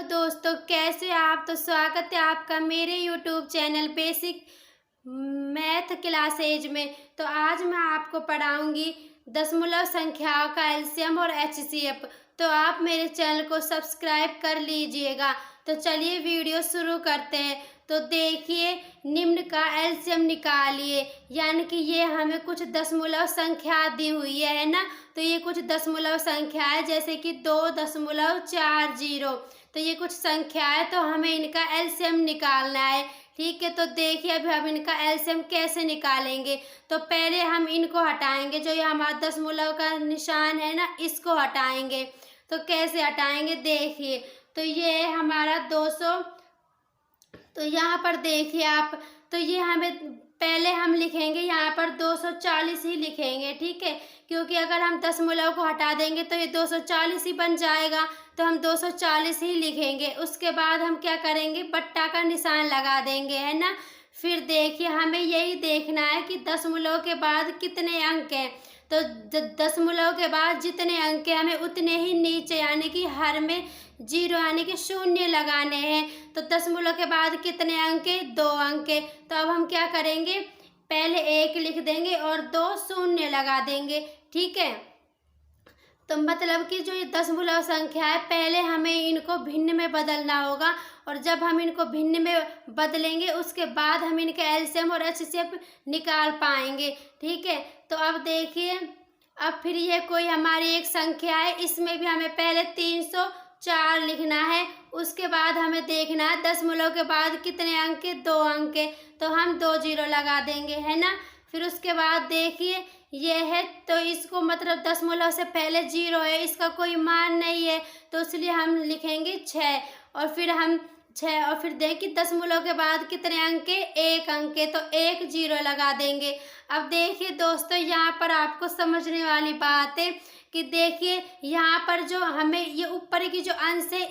दोस्तों, कैसे आप। तो स्वागत है आपका मेरे YouTube channel basic math classes में। तो आज मैं आपको पढ़ाऊंगी दशमलव संख्याओं का एलसीएम और एचसीएफ। तो आप मेरे चैनल को सब्सक्राइब कर लीजिएगा। तो चलिए वीडियो शुरू करते हैं। तो देखिए, निम्न का एलसीएम निकालिए, यानी कि ये हमें कुछ दशमलव संख्या दी हुई है ना। तो ये कुछ दशमलव संख्या है, जैसे कि 2.40। तो ये कुछ संख्या है, तो हमें इनका एलसीएम निकालना है। ठीक है, तो देखिए अभी हम इनका एलसीएम कैसे निकालेंगे। तो पहले हम इनको हटाएंगे, जो ये हमारा दशमलव का निशान है ना, इसको हटाएंगे। तो कैसे हटाएंगे देखिए। तो ये है हमारा 200। तो यहाँ पर देखिए आप, तो ये हमें पहले हम लिखेंगे यहाँ पर 240 ही लिखेंगे। ठीक है, क्योंकि अगर हम दशमलव को हटा देंगे तो ये 240 ही बन जाएगा। तो हम 240 ही लिखेंगे। उसके बाद हम क्या करेंगे, बट्टा का निशान लगा देंगे, है ना। फिर देखिए हमें यही देखना है कि दशमलव के बाद कितने अंक हैं। तो दशमलव के बाद जितने अंक हैं हमें उतने ही नीचे, यानी कि हर में 0 यानी कि 0 लगाने हैं। तो दशमलव के बाद कितने अंक है, 2 अंक है। तो अब हम क्या करेंगे, पहले 1 लिख देंगे और 2 0 लगा देंगे। ठीक है, तो मतलब कि जो ये दशमलव संख्या है, पहले हमें इनको भिन्न में बदलना होगा, और जब हम इनको भिन्न में बदलेंगे उसके बाद हम इनके एलसीएम और एचसीएफ निकाल पाएंगे। ठीक है, तो अब देखिए, अब फिर ये कोई हमारी एक संख्या है, इसमें भी हमें पहले 304 लिखना है। उसके बाद हमें देखना है दशमलव के बाद कितने अंक है, 2 अंक है। तो हम 2 0 लगा देंगे, है ना। फिर उसके बाद देखिए ये है, तो इसको मतलब दशमलव से पहले 0 है, इसका कोई मान नहीं है, तो इसलिए हम लिखेंगे 6। और फिर हम 6, और फिर देखिए दशमलव के बाद कितने अंक है, 1 अंक है, तो 1 0 लगा देंगे। अब देखिए दोस्तों, यहाँ पर आपको समझने वाली बात है कि देखिए यहाँ पर जो हमें ये ऊपर की जो अंश है,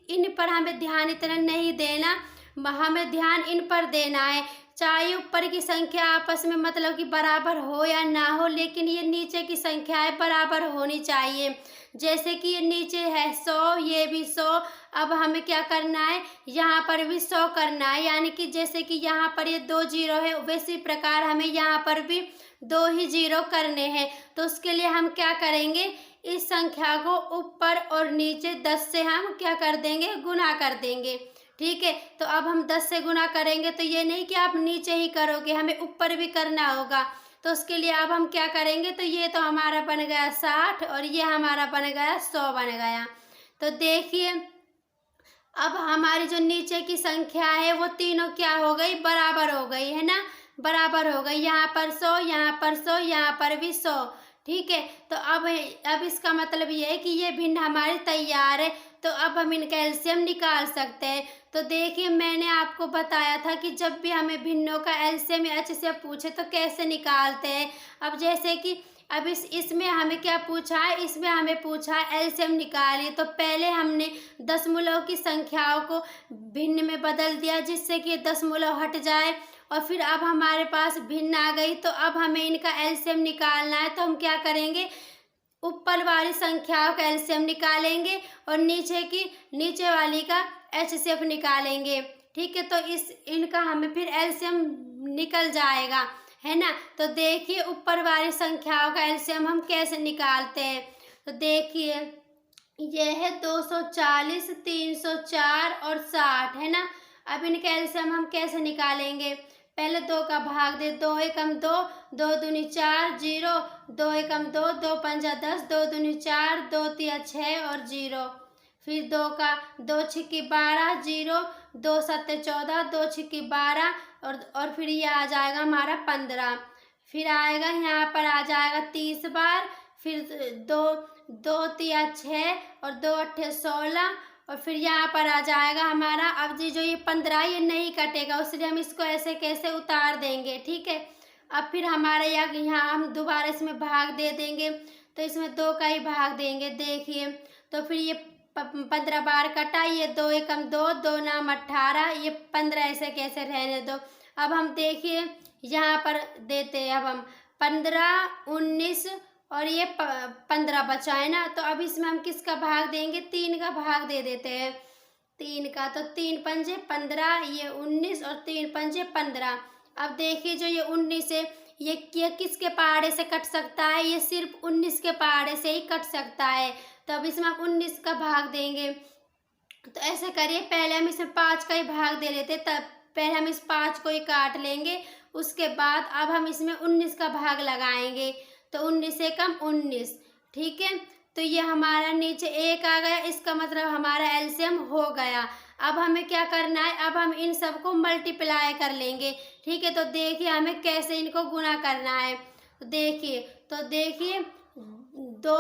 इन पर हमें ध्यान इतना नहीं देना, हमें ध्यान इन पर देना है। चाहे ऊपर की संख्या आपस में मतलब कि बराबर हो या ना हो, लेकिन ये नीचे की संख्याएं बराबर होनी चाहिए। जैसे कि ये नीचे है 100, ये भी 100। अब हमें क्या करना है, यहाँ पर भी 100 करना है, यानी कि जैसे कि यहाँ पर ये 2 0 है, वैसी प्रकार हमें यहाँ पर भी 2 ही 0 करने हैं। तो उसके लिए हम क्या करेंगे, इस संख्या को ऊपर और नीचे 10 से हम क्या कर देंगे, गुना कर देंगे। ठीक है, तो अब हम 10 से गुना करेंगे, तो ये नहीं कि आप नीचे ही करोगे, हमें ऊपर भी करना होगा। तो उसके लिए अब हम क्या करेंगे, तो ये तो हमारा बन गया 60 और ये हमारा बन गया 100 बन गया। तो देखिए अब हमारी जो नीचे की संख्या है वो तीनों क्या हो गई, बराबर हो गई, है ना, बराबर हो गई। यहाँ पर 100, यहाँ पर 100, यहाँ पर भी 100। ठीक है, तो अब इसका मतलब ये है कि ये भिन्न हमारे तैयार है। तो अब हम इनका एलसीएम निकाल सकते हैं। तो देखिए मैंने आपको बताया था कि जब भी हमें भिन्नों का एलसीएम या एचसीएफ पूछे तो कैसे निकालते हैं। अब जैसे कि अब इसमें हमें क्या पूछा है, इसमें हमें पूछा है एलसीएम निकालिए। तो पहले हमने दशमलव की संख्याओं को भिन्न में बदल दिया, जिससे कि दशमलव हट जाए, और फिर अब हमारे पास भिन्न आ गई। तो अब हमें इनका एलसीएम निकालना है। तो हम क्या करेंगे, ऊपर वाली संख्याओं का एलसीएम निकालेंगे और नीचे वाली का एचसीएफ निकालेंगे। ठीक है, तो इनका हमें फिर एलसीएम निकल जाएगा, है ना। तो देखिए ऊपर वाली संख्याओं का एलसीएम हम कैसे निकालते हैं। तो देखिए यह है 240, 304 और 60, है ना। अब इनका एलसीएम हम कैसे निकालेंगे, पहले 2 का भाग दे, 2 एकम 2, 2 दूनी 4, 0, 2 एकम 2, 2 पंजा 10, 2 दूनी 4, 2 तिया 6 और 0। फिर 2 छिक्की 12, 0, 2 सत्ते 14, 2 छिक्की 12, और फिर ये आ जाएगा हमारा 15। फिर आएगा यहाँ पर आ जाएगा 30 बार। फिर 2 तिया 6 और 2 अट्ठे 16, और फिर यहाँ पर आ जाएगा हमारा, अब जो ये 15 ये नहीं कटेगा, इसलिए हम इसको ऐसे कैसे उतार देंगे। ठीक है, अब फिर हमारे यहाँ हम दोबारा इसमें भाग दे देंगे, तो इसमें 2 का ही भाग देंगे। देखिए तो फिर ये 15 बार कटा, ये 2 एकम 2, 2 नाम 18, ये 15 ऐसे कैसे रहने दो। अब हम देखिए यहाँ पर देते हैं, अब हम 15, 19 और ये 15 बचा है ना। तो अब इसमें हम किसका भाग देंगे, 3 का भाग दे देते हैं। 3 का, तो 3 पंजे 15, ये 19 और 3 पंजे 15। अब देखिए जो ये 19 है ये किसके पहाड़े से कट सकता है, ये सिर्फ 19 के पहाड़े से ही कट सकता है। तो अब इसमें हम 19 का भाग देंगे। तो ऐसे करिए, पहले हम इसमें 5 का ही भाग दे लेते, तब पहले हम इस 5 को ही काट लेंगे, उसके बाद अब हम इसमें 19 का भाग लगाएंगे। तो 19 से कम 19, ठीक है। तो ये हमारा नीचे 1 आ गया, इसका मतलब हमारा एलसीएम हो गया। अब हमें क्या करना है, अब हम इन सबको मल्टीप्लाई कर लेंगे, ठीक है। तो देखिए हमें कैसे इनको गुना करना है। तो देखिए 2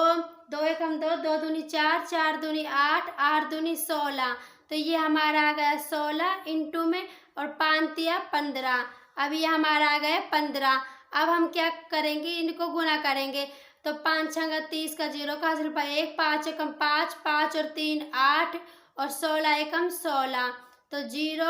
2 एकम 2, 2 दूनी 4, 4 दूनी 8, 8 दूनी 16। तो ये हमारा आ गया 16 इंटू में और 5 तिया 15। अब ये हमारा आ गया 15। अब हम क्या करेंगे, इनको गुना करेंगे। तो 5 छंगा 30 का 0 का हासिल पाए 1, 5 एकम 5, 5 और 3 8 और 16 एकम 16। तो 0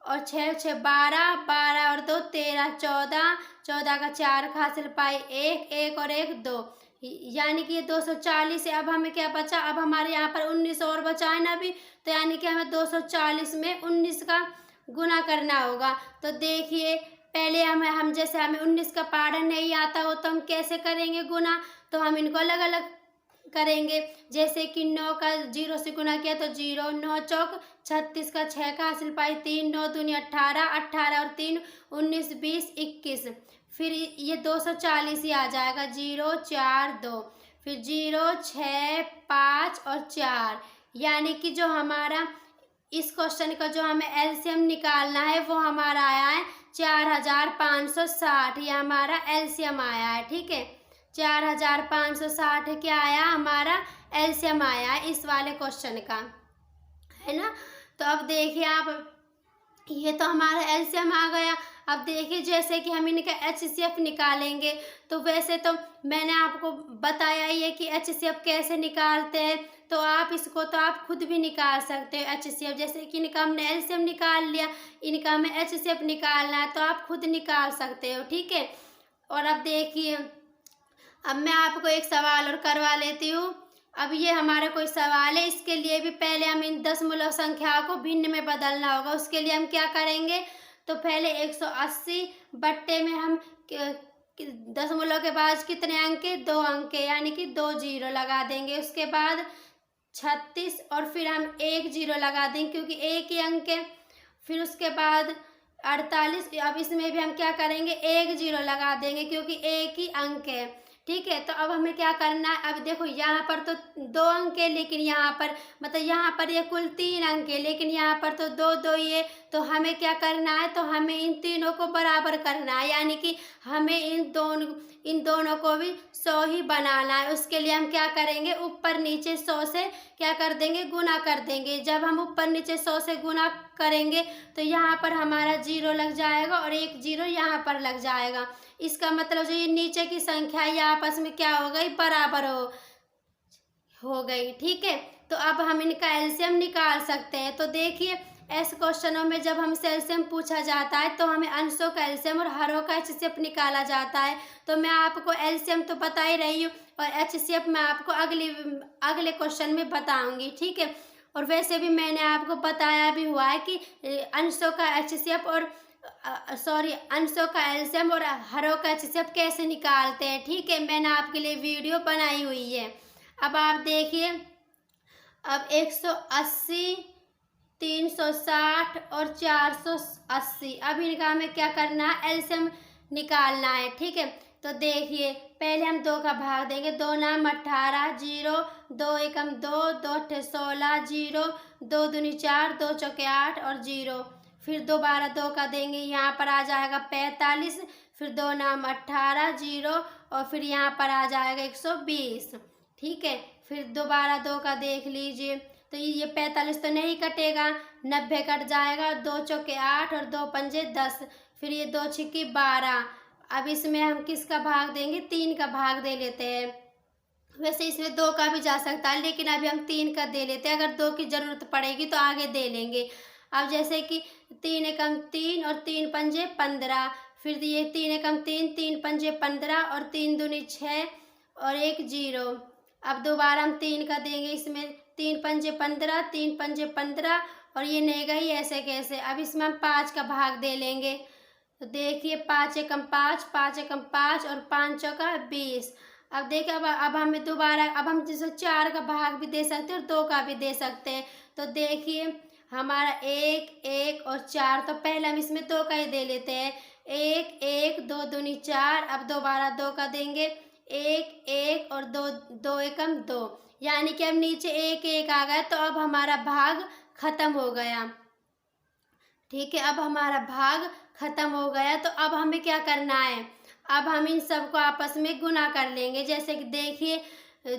और 6 6 12, 12 और 2 13, 14, 14 का 4 का हासिल पाए 1, 1 और 1 2, यानी कि ये 240 है। अब हमें क्या बचा, अब हमारे यहाँ पर 19 और बचा है ना अभी, तो यानी कि हमें 240 में 19 का गुना करना होगा। तो देखिए पहले हम जैसे हमें 19 का पहाड़ा नहीं आता हो तो हम कैसे करेंगे गुना, तो हम इनको अलग अलग करेंगे। जैसे कि 9 का 0 से गुना किया तो 0, 9 चौक 36 का 6 का हासिल पाई 3, 9 दूनी 18, 18 और 3 19, 20 21। फिर ये 240 ही आ जाएगा, 0 4 2, फिर 0 6 5 और 4। यानी कि जो हमारा इस क्वेश्चन का जो हमें एलसीएम निकालना है वो हमारा आया है 4560। ये हमारा एलसीएम आया है, ठीक है। 4560 क्या आया, हमारा एलसीएम आया है इस वाले क्वेश्चन का, है ना। तो अब देखिए आप, ये तो हमारा एलसीएम आ गया। अब देखिए जैसे कि हम इनका एचसीएफ निकालेंगे, तो वैसे तो मैंने आपको बताया ही है कि एचसीएफ कैसे निकालते हैं, तो आप इसको तो आप खुद भी निकाल सकते हो एचसीएफ। जैसे कि इनका हमने एलसीएम निकाल लिया, इनका हमें एचसीएफ निकालना है, तो आप खुद निकाल सकते हो, ठीक है। और अब देखिए, अब मैं आपको एक सवाल और करवा लेती हूँ। अब ये हमारा कोई सवाल है, इसके लिए भी पहले हम इन दशमलव संख्याओं को भिन्न में बदलना होगा। उसके लिए हम क्या करेंगे, तो पहले 180 बट्टे में हम दशमलव के बाद कितने अंक है, 2 अंक है, यानी कि 2 जीरो लगा देंगे। उसके बाद 36 और फिर हम 1 जीरो लगा देंगे क्योंकि एक ही अंक है। फिर उसके बाद 48, अब इसमें भी हम क्या करेंगे, 1 जीरो लगा देंगे क्योंकि एक ही अंक है, ठीक है। तो अब हमें क्या करना है, अब देखो यहाँ पर तो 2 अंक है, लेकिन यहाँ पर मतलब यहाँ पर ये कुल 3 अंक है, लेकिन यहाँ पर तो 2 2 ही है। तो हमें क्या करना है, तो हमें इन तीनों को बराबर करना है, यानी कि हमें इन दोनों को भी 100 ही बनाना है। उसके लिए हम क्या करेंगे, ऊपर नीचे 100 से क्या कर देंगे, गुना कर देंगे। जब हम ऊपर नीचे 100 से गुना करेंगे तो यहाँ पर हमारा 0 लग जाएगा और 1 जीरो यहाँ पर लग जाएगा। इसका मतलब जो ये नीचे की संख्या ये आपस में क्या हो गई, बराबर हो गई, ठीक है। तो अब हम इनका एलसीएम निकाल सकते हैं। तो देखिए ऐसे क्वेश्चनों में जब हमसे एलसीएम पूछा जाता है तो हमें अंशों का एलसीएम और हरों का एचसीएफ निकाला जाता है। तो मैं आपको एलसीएम तो बता ही रही हूँ और एचसीएफ मैं आपको अगले क्वेश्चन में बताऊंगी, ठीक है। और वैसे भी मैंने आपको बताया भी हुआ है कि अंशों का एचसीएफ और अंशों का एलसीएम और हरों का एचसीएफ कैसे निकालते हैं, ठीक है। मैंने आपके लिए वीडियो बनाई हुई है। अब आप देखिए, अब 180, 360 और 480, अब इनका हमें क्या करना है, एलसीएम निकालना है, ठीक है। तो देखिए पहले हम 2 का भाग देंगे, 2 नाम 18 0, 2 एकम 2, 2 अट्ठे 16 0, 2 दूनी 4, 2 चौके 8 और 0। फिर दोबारा 2 का देंगे, यहाँ पर आ जाएगा 45, फिर 2 नाम 18 0 और फिर यहाँ पर आ जाएगा 120, ठीक है। फिर दोबारा 2 का देख लीजिए, तो ये 45 तो नहीं कटेगा, 90 कट जाएगा, 2 चौके 8 और 2 पंजे 10, फिर ये 2 छिक्की 12। अब इसमें हम किसका भाग देंगे, 3 का भाग दे लेते हैं। वैसे इसमें 2 का भी जा सकता है, लेकिन अभी हम 3 का दे लेते हैं, अगर 2 की ज़रूरत पड़ेगी तो आगे दे लेंगे। अब जैसे कि 3 एकम 3 और 3 पंजे 15, फिर ये 3 एकम 3, 3 पंजे 15 और 3 दूनी 6 और 1 जीरो। अब दोबारा हम 3 का देंगे, इसमें 3 पंजे 15, 3 पंजे 15 और ये नहीं गई ऐसे कैसे। अब इसमें हम 5 का भाग दे लेंगे। तो देखिए 5 एकम 5, 5 एकम 5 और 5 चौका 20। अब देखिए अब हमें दोबारा अब हम जैसे 4 का भाग भी दे सकते हैं और 2 का भी दे सकते हैं। तो देखिए हमारा 1, 1 और 4, तो पहले हम इसमें 2 का ही दे लेते हैं। 1, 1, 2 दूनी 4, अब दोबारा 2 का देंगे। 1, 1 और 2, 2 एकम 2, यानी कि अब नीचे 1, 1 आ गया, तो अब हमारा भाग खत्म हो गया। ठीक है, अब हमारा भाग खत्म हो गया। तो अब हमें क्या करना है, अब हम इन सबको आपस में गुना कर लेंगे। जैसे कि देखिए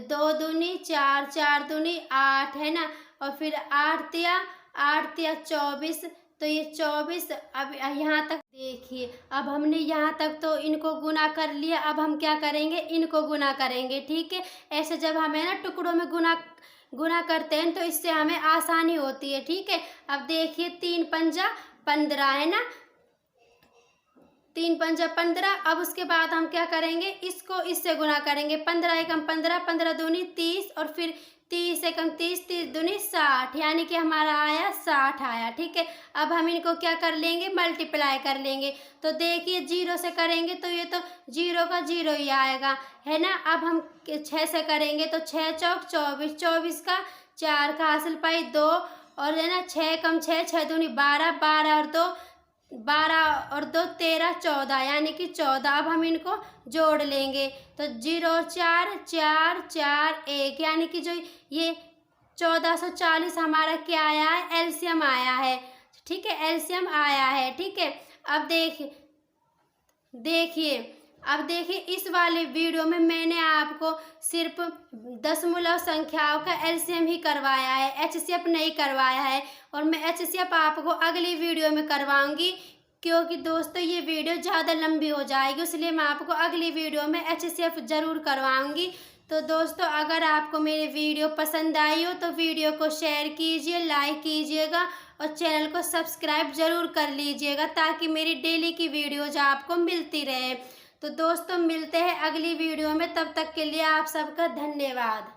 2 दूनी 4, 4 दूनी 8 है ना, और फिर 8 तिया 24, तो ये 24। अब यहाँ तक देखिए, अब हमने यहाँ तक तो इनको गुना कर लिया। अब हम क्या करेंगे, इनको गुना करेंगे। ठीक है, ऐसे जब हमें ना टुकड़ों में गुना करते हैं तो इससे हमें आसानी होती है। ठीक है, अब देखिए 3 पंजा 15 है ना, 3 पंजा 15। अब उसके बाद हम क्या करेंगे, इसको इससे गुना करेंगे। 15 एकम 15, 15 दूनी 30 और फिर 30 एकम 30, 30 दूनी 60, यानी कि हमारा आया 60 आया। ठीक है, अब हम इनको क्या कर लेंगे, मल्टीप्लाई कर लेंगे। तो देखिए 0 से करेंगे तो ये तो 0 का 0 ही आएगा, है ना। अब हम 6 से करेंगे तो 6 चौक 24, 24 का 4 का हासिल पाई 2, और है ना 6 कम 6, 6 दूनी 12, 12 और 2 13, 14, यानी कि 14। अब हम इनको जोड़ लेंगे तो 0 और 4, 4 4 1, यानी कि जो ये 1440 हमारा क्या आया है, एलसीएम आया है। ठीक है, एलसीएम आया है। ठीक है, अब देखिए इस वाले वीडियो में मैंने आपको सिर्फ दशमलव संख्याओं का एलसीएम ही करवाया है, एचसीएफ नहीं करवाया है। और मैं एचसीएफ आपको अगली वीडियो में करवाऊंगी, क्योंकि दोस्तों ये वीडियो ज़्यादा लंबी हो जाएगी, इसलिए मैं आपको अगली वीडियो में एचसीएफ ज़रूर करवाऊंगी। तो दोस्तों अगर आपको मेरी वीडियो पसंद आई हो तो वीडियो को शेयर कीजिए, लाइक कीजिएगा और चैनल को सब्सक्राइब ज़रूर कर लीजिएगा, ताकि मेरी डेली की वीडियोज आपको मिलती रहे। तो दोस्तों मिलते हैं अगली वीडियो में, तब तक के लिए आप सबका धन्यवाद।